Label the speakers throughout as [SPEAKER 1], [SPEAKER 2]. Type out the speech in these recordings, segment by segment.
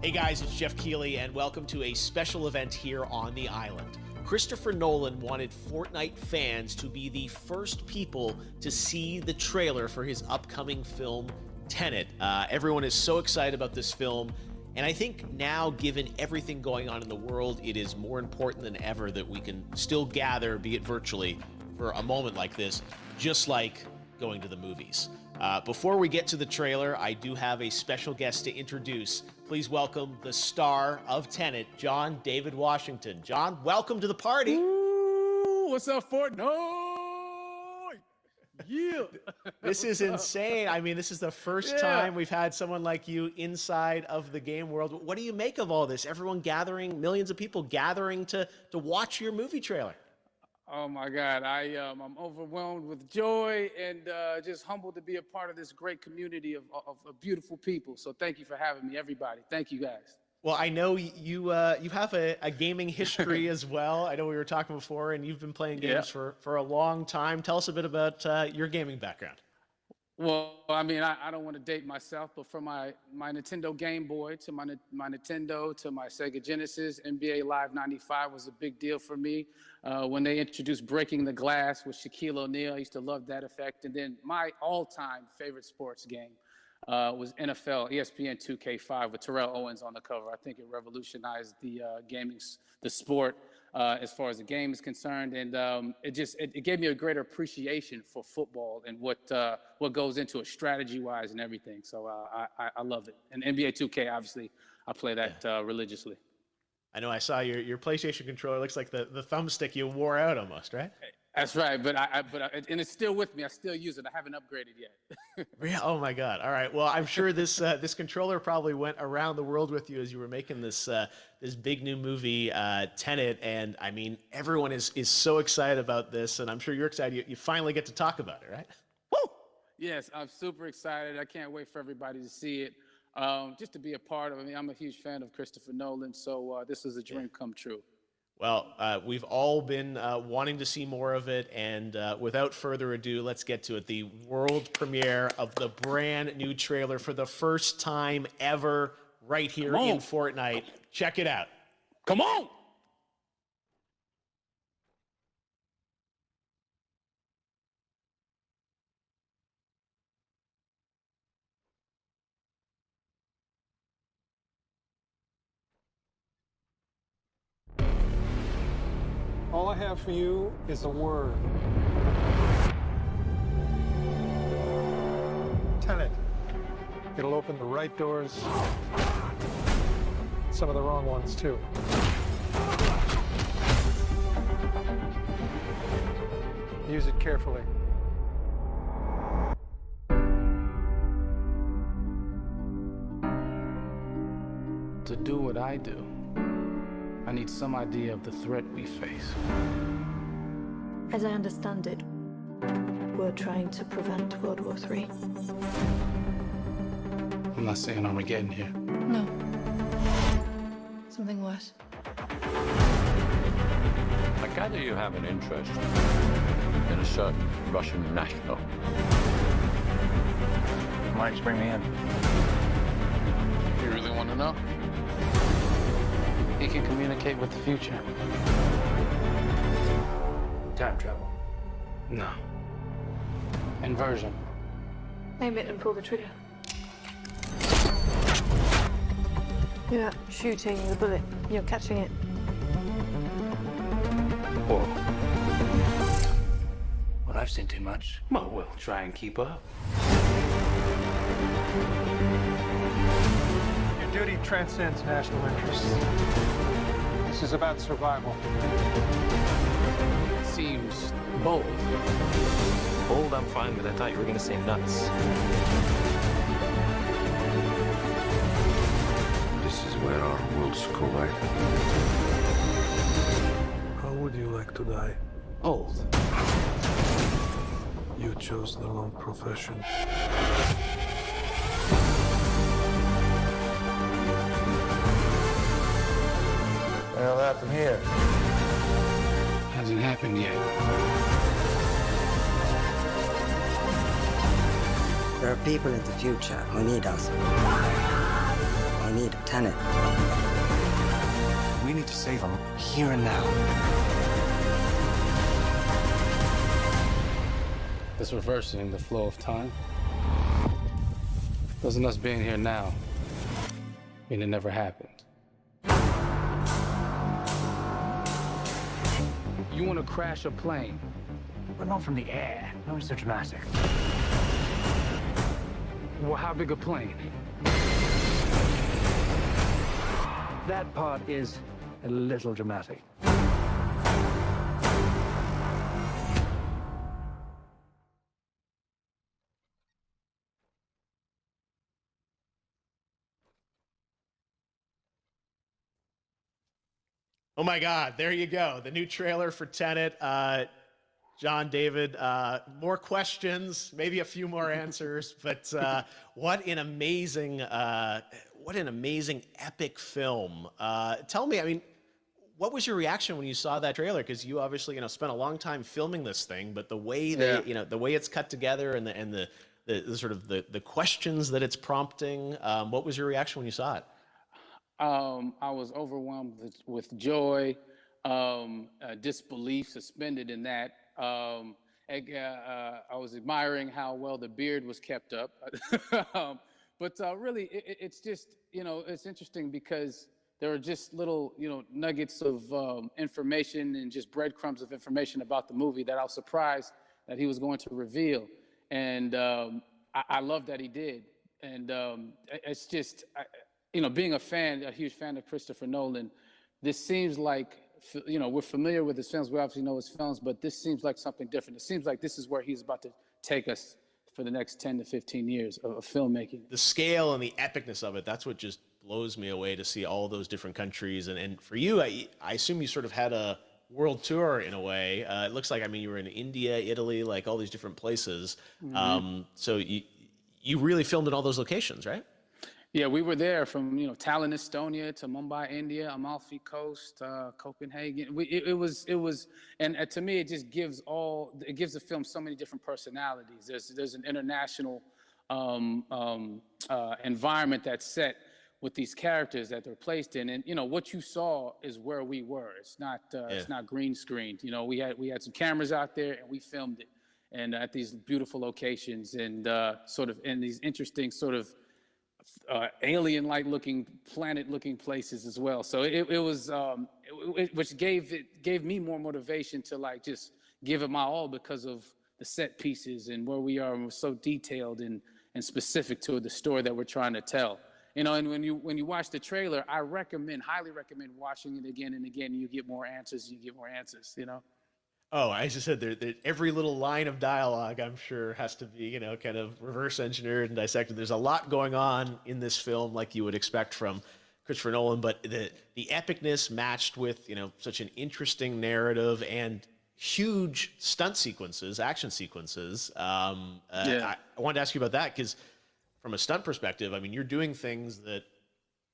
[SPEAKER 1] Hey guys, it's Jeff Keighley, and welcome to a special event here on the island. Christopher Nolan wanted Fortnite fans to be the first people to see the trailer for his upcoming film, Tenet. Everyone is so excited about this film, and I think now, given everything going on in the world, it is more important than ever that we can still gather, be it virtually, for a moment like this, just like going to the movies. Before we get to the trailer, I do have a special guest to introduce. Please welcome the star of Tenet, John David Washington. John, welcome to the party.
[SPEAKER 2] Ooh, what's up, Fortnite? Yeah.
[SPEAKER 1] This is insane. I mean, this is the first time we've had someone like you inside of the game world. What do you make of all this? Everyone gathering, millions of people gathering to watch your movie trailer.
[SPEAKER 2] Oh my God, I'm overwhelmed with joy and just humbled to be a part of this great community of beautiful people. So thank you for having me, everybody. Thank you, guys.
[SPEAKER 1] Well, I know you have a gaming history as well. I know we were talking before, and you've been playing games for a long time. Tell us a bit about your gaming background.
[SPEAKER 2] Well, I mean, I don't want to date myself, but from my Nintendo Game Boy to my Nintendo to my Sega Genesis, NBA Live 95 was a big deal for me. When they introduced Breaking the Glass with Shaquille O'Neal, I used to love that effect. And then my all-time favorite sports game was NFL ESPN 2K5 with Terrell Owens on the cover. I think it revolutionized the sport as far as the game is concerned, and it gave me a greater appreciation for football and what goes into it strategy-wise and everything. So I love it. And NBA 2K, obviously, I play that religiously.
[SPEAKER 1] I know I saw your PlayStation controller. Looks like the thumbstick you wore out almost, right?
[SPEAKER 2] That's right, but and it's still with me. I still use it. I haven't upgraded yet.
[SPEAKER 1] Yeah. Oh my God. All right. Well, I'm sure this controller probably went around the world with you as you were making this big new movie, Tenet. And I mean, everyone is so excited about this, and I'm sure you're excited. You finally get to talk about it, right?
[SPEAKER 2] Woo! Yes, I'm super excited. I can't wait for everybody to see it. Just to be a part of it. I mean, I'm a huge fan of Christopher Nolan, so this is a dream come true.
[SPEAKER 1] Well, we've all been wanting to see more of it, and without further ado, let's get to it. The world premiere of the brand new trailer for the first time ever right here in Fortnite. Check it out.
[SPEAKER 2] Come on!
[SPEAKER 3] All I have for you is a word. Tenet. It'll open the right doors, some of the wrong ones too. Use it carefully.
[SPEAKER 2] To do what I do, I need some idea of the threat we face.
[SPEAKER 4] As I understand it, we're trying to prevent World War III.
[SPEAKER 2] I'm not saying Armageddon here.
[SPEAKER 4] No. Something worse.
[SPEAKER 5] I gather you have an interest in a certain Russian national.
[SPEAKER 6] Why don't you bring me in?
[SPEAKER 2] You really want to know? He can communicate with the future.
[SPEAKER 6] Time travel.
[SPEAKER 2] No. Inversion.
[SPEAKER 4] Aim it and pull the trigger. You're not shooting the bullet, you're catching it.
[SPEAKER 6] Whoa. Well, I've seen too much.
[SPEAKER 2] Well, we'll try and keep up.
[SPEAKER 3] Your duty transcends national interests. This is about survival.
[SPEAKER 2] It seems bold.
[SPEAKER 6] Bold, I'm fine with. I thought you were going to say nuts.
[SPEAKER 7] This is where our worlds collide.
[SPEAKER 3] How would you like to die?
[SPEAKER 2] Old.
[SPEAKER 3] You chose the wrong profession.
[SPEAKER 7] Well, that from here.
[SPEAKER 2] Hasn't happened yet.
[SPEAKER 8] There are people in the future who need us. I need Tenet.
[SPEAKER 6] We need to save him here and now.
[SPEAKER 2] This reversing the flow of time. Doesn't us being here now mean it never happened? You want to crash a plane?
[SPEAKER 3] But not from the air. No, it's so dramatic.
[SPEAKER 2] Well, how big a plane?
[SPEAKER 3] That part is a little dramatic.
[SPEAKER 1] Oh my God, there you go. The new trailer for Tenet. John, David, more questions, maybe a few more answers, but what an amazing epic film. Tell me, I mean, what was your reaction when you saw that trailer? Because you obviously, spent a long time filming this thing, but the way the way it's cut together and the sort of the questions that it's prompting, what was your reaction when you saw it?
[SPEAKER 2] I was overwhelmed with joy, disbelief, suspended in that. I was admiring how well the beard was kept up. But really, it's just, it's interesting because there are just little, nuggets of information and just breadcrumbs of information about the movie that I was surprised that he was going to reveal. And I love that he did. And it's just, being a huge fan of Christopher Nolan, this seems like, we're familiar with his films. We obviously know his films, but this seems like something different. It seems like this is where he's about to take us for the next 10 to 15 years of filmmaking.
[SPEAKER 1] The scale and the epicness of it, that's what just blows me away to see all those different countries. And for you, I assume you sort of had a world tour in a way. It looks like, you were in India, Italy, like all these different places. Mm-hmm. So you really filmed in all those locations, right?
[SPEAKER 2] Yeah, we were there from Tallinn, Estonia, to Mumbai, India, Amalfi Coast, Copenhagen. It was, and to me, it just gives the film so many different personalities. There's an international environment that's set with these characters that they're placed in, and what you saw is where we were. It's not green screened. We had some cameras out there and we filmed it, and at these beautiful locations and sort of in these interesting sort of alien-like looking, planet-looking places as well. So it was, which gave me more motivation to just give it my all because of the set pieces and where we are, and we're so detailed and specific to the story that we're trying to tell. And when you watch the trailer, I highly recommend watching it again and again. You get more answers. Oh,
[SPEAKER 1] I just said every little line of dialogue, I'm sure, has to be, kind of reverse engineered and dissected. There's a lot going on in this film, like you would expect from Christopher Nolan, but the epicness matched with, such an interesting narrative and huge stunt sequences, action sequences. I wanted to ask you about that because from a stunt perspective, you're doing things that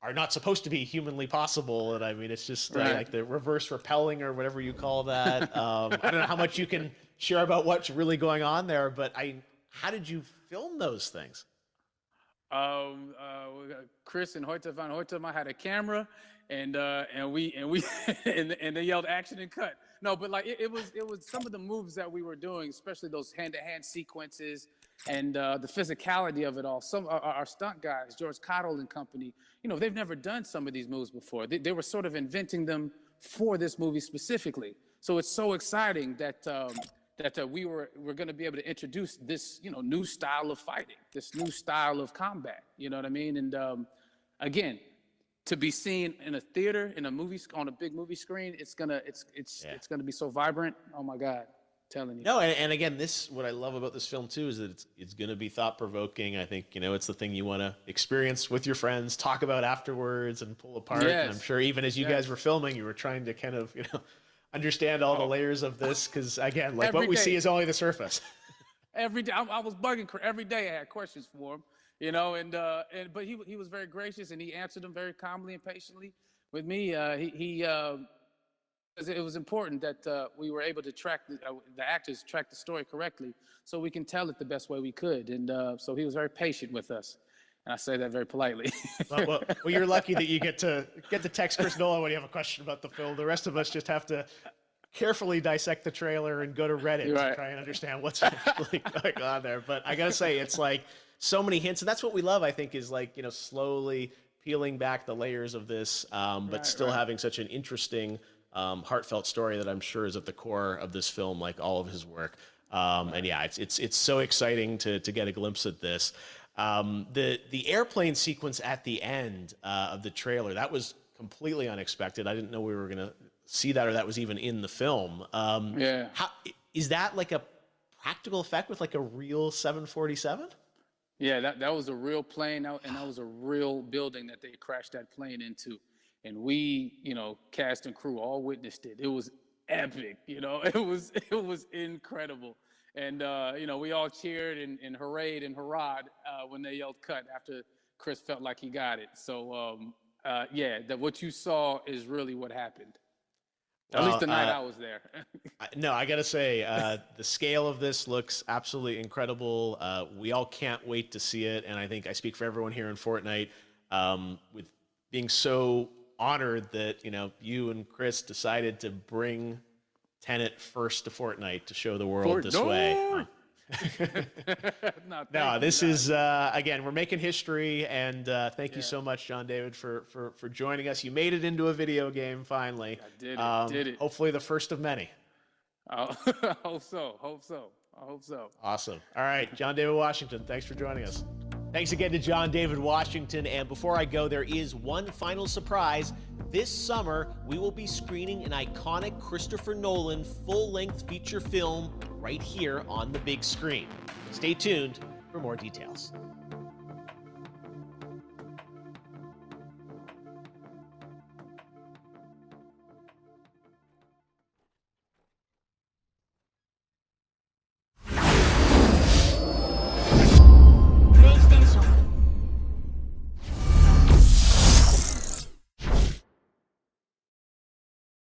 [SPEAKER 1] are not supposed to be humanly possible. And it's just like the reverse rappelling or whatever you call that. I don't know how much you can share about what's really going on there, but how did you film those things?
[SPEAKER 2] Chris and Hoyte van Hoytema had a camera and they yelled action and cut. No, but it was some of the moves that we were doing, especially those hand-to-hand sequences and the physicality of it all. Some our stunt guys, George Cottle and company, they've never done some of these moves before. They were sort of inventing them for this movie specifically. So it's so exciting that we're going to be able to introduce this new style of fighting, this new style of combat. You know what I mean? And again, to be seen in a theater, in a movie, on a big movie screen, it's gonna be so vibrant. Oh my God, telling you.
[SPEAKER 1] No, and again, what I love about this film too is that it's gonna be thought provoking. I think it's the thing you want to experience with your friends, talk about afterwards, and pull apart.
[SPEAKER 2] Yes.
[SPEAKER 1] And I'm sure even as you guys were filming, you were trying to kind of understand all the layers of this because again, like what we see is only the surface.
[SPEAKER 2] Every day, I was bugging every day. I had questions for him. But he was very gracious and he answered them very calmly and patiently with me. It was important that we were able to track the actors track the story correctly so we can tell it the best way we could. And so he was very patient with us. And I say that very politely.
[SPEAKER 1] Well, you're lucky that you get to text Chris Nolan when you have a question about the film. The rest of us just have to carefully dissect the trailer and go to Reddit to try and understand what's actually going on there. But I gotta say, it's like so many hints, and that's what we love, I think, is like, slowly peeling back the layers of this, but still having such an interesting, heartfelt story that I'm sure is at the core of this film, like all of his work. And yeah, it's so exciting to get a glimpse at this. The airplane sequence at the end of the trailer, that was completely unexpected. I didn't know we were gonna see that, or that was even in the film. How is that, like a practical effect with like a real 747?
[SPEAKER 2] Yeah, that was a real plane, and that was a real building that they crashed that plane into. And we, cast and crew all witnessed it. It was epic, it was incredible. And, we all cheered and hurrayed and hurrahed when they yelled cut after Chris felt like he got it. So, that what you saw is really what happened. At least the night I was there.
[SPEAKER 1] No, I got to say, the scale of this looks absolutely incredible. We all can't wait to see it. And I think I speak for everyone here in Fortnite, with being so honored that, you and Chris decided to bring Tenet first to Fortnite to show the world this way. No, this is, again, we're making history, and thank you so much, John David, for joining us. You made it into a video game, finally.
[SPEAKER 2] I did it.
[SPEAKER 1] Hopefully the first of many.
[SPEAKER 2] I hope so.
[SPEAKER 1] Awesome. All right, John David Washington, thanks for joining us. Thanks again to John David Washington, and before I go, there is one final surprise. This summer, we will be screening an iconic Christopher Nolan full-length feature film right here on the big screen. Stay tuned for more details.